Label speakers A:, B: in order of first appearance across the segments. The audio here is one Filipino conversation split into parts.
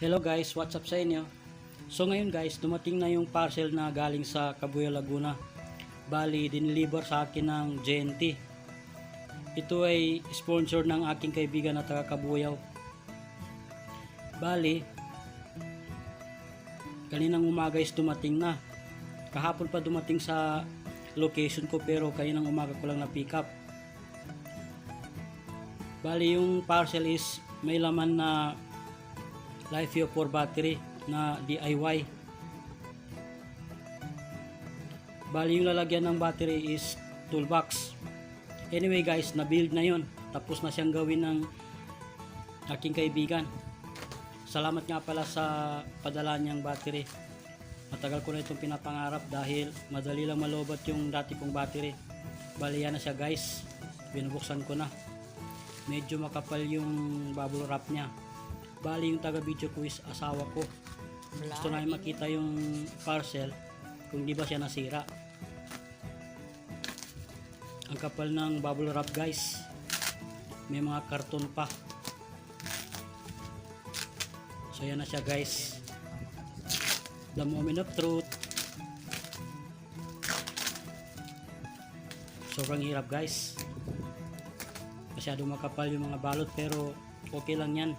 A: Hello guys, what's up sa inyo? So ngayon guys, dumating na yung parcel na galing sa Cabuyao, Laguna. Bali, dineliver sa akin ng JNT. Ito ay sponsor ng aking kaibigan na taga Cabuyao. Bali, kaninang umaga is dumating na. Kahapon pa dumating sa location ko pero kaninang umaga ko lang na pick up. Bali, yung parcel is may laman na LiFePure 4 battery na DIY. Bali yung lalagyan ng battery is toolbox. Anyway guys, na-build na yon. Tapos na siyang gawin ng aking kaibigan. Salamat nga pala sa padala niyang battery. Matagal ko na itong pinapangarap dahil madali lang malobat yung dati kong battery. Bali yan na siya guys. Binubuksan ko na. Medyo makapal yung bubble wrap niya. Bali yung taga video ko is asawa ko. Gusto na makita yung parcel kung di ba siya nasira. Ang kapal ng bubble wrap guys. May mga karton pa. So yan na siya guys. The moment of truth. Sobrang hirap guys. Masyado makapal yung mga balot pero okay lang yan.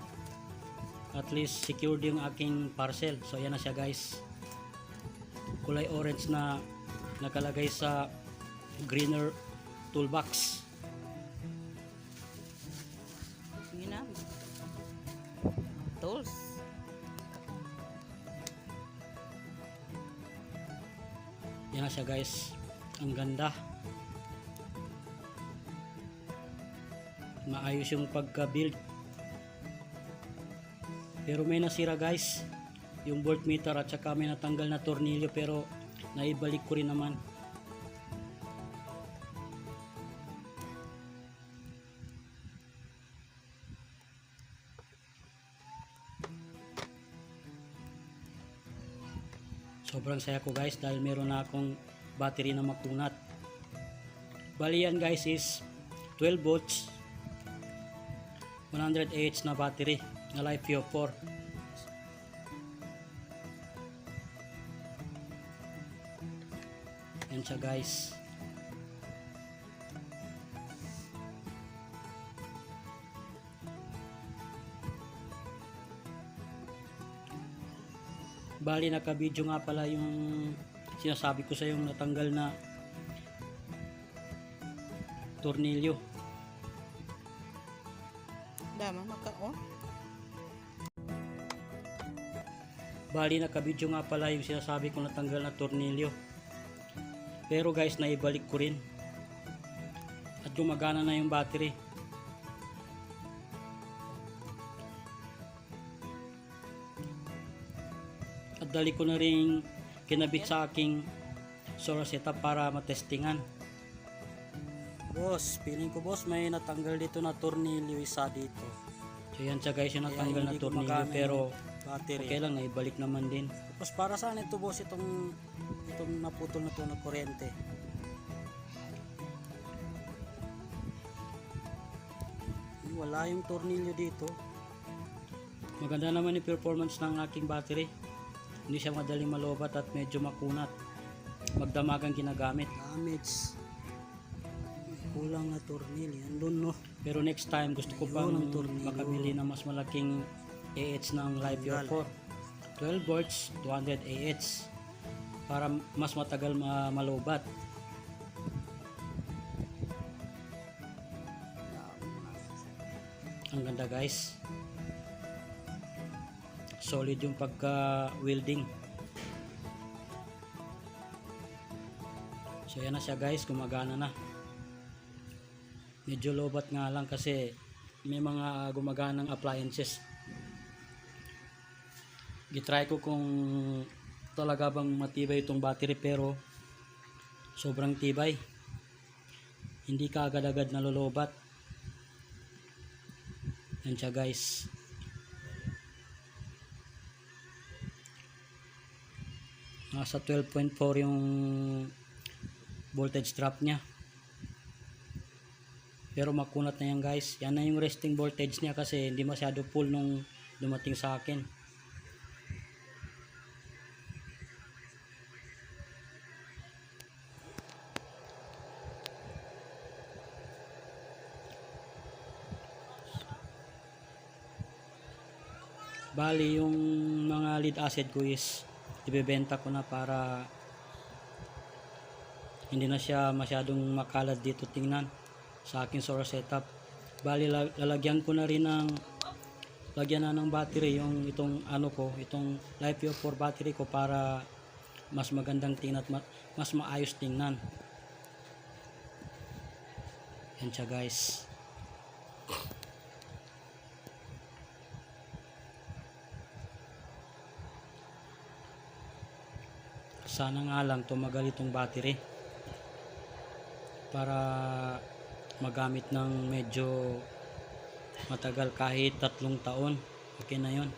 A: At least secured yung aking parcel. So yan na siya guys. Kulay orange na nakalagay sa greener toolbox.
B: Sige na. Tools.
A: Yan na siya guys. Ang ganda. Maayos yung pagka-build. Pero may nasira guys, yung voltmeter at saka may natanggal na tornilyo pero naibalik ko rin naman. Sobrang saya ko guys dahil meron na akong battery na makunat. Bali yan guys is 12 volts 100 Ah na battery na LiFePure 4. Yan siya guys. Bali naka-video nga pala yung sinasabi ko sa yung natanggal na tornilyo.
B: Dama makaon.
A: Bali naka-video nga pala yung sinasabi ko natanggal na tornilyo. Pero guys, naibalik ko rin. At gumagana na yung battery. At dali ko na rin kinabit sa aking solar setup para matestingan. Boss, feeling ko boss may natanggal dito na tornilyo isa dito. So yan siya guys, yung natanggal na tornilyo pero battery. Okay lang, naibalik naman din. Tapos para saan ito boss itong naputol na to na kuryente? Wala yung tornilyo dito. Maganda naman yung performance ng aking battery. Hindi siya madaling malobat at medyo makunat. Magdamagang ginagamit. Damage. Kulang na tornilyo. Andun no. Pero next time gusto ko pang makabili na mas malaking AH ng LiFePure 4. 12 volts, 200 AH para mas matagal malobat. Ang ganda guys. Solid yung pagka-welding. So yan na siya guys, gumagana na. Medyo lobat nga lang kasi may mga gumaganang appliances. Gitry ko kung talaga bang matibay itong battery pero sobrang tibay. Hindi ka agad-agad nalolobat. Yan siya guys. Nasa 12.4 yung voltage drop niya. Pero makunat na yan guys. Yan na yung resting voltage niya kasi hindi masyado full nung dumating sa akin. Bali yung mga lead asset ko is ibebenta ko na para hindi na siya masyadong makalat dito tingnan sa aking solar setup. Bali lalagyan ko na rin lagyan na ng battery yung itong ano ko, itong LiFePure 4 battery ko para mas magandang tingnan at mas maayos tingnan. Yan siya guys. Sana nga lang tumagal itong battery para magamit ng medyo matagal kahit 3 taon. Okay na yon.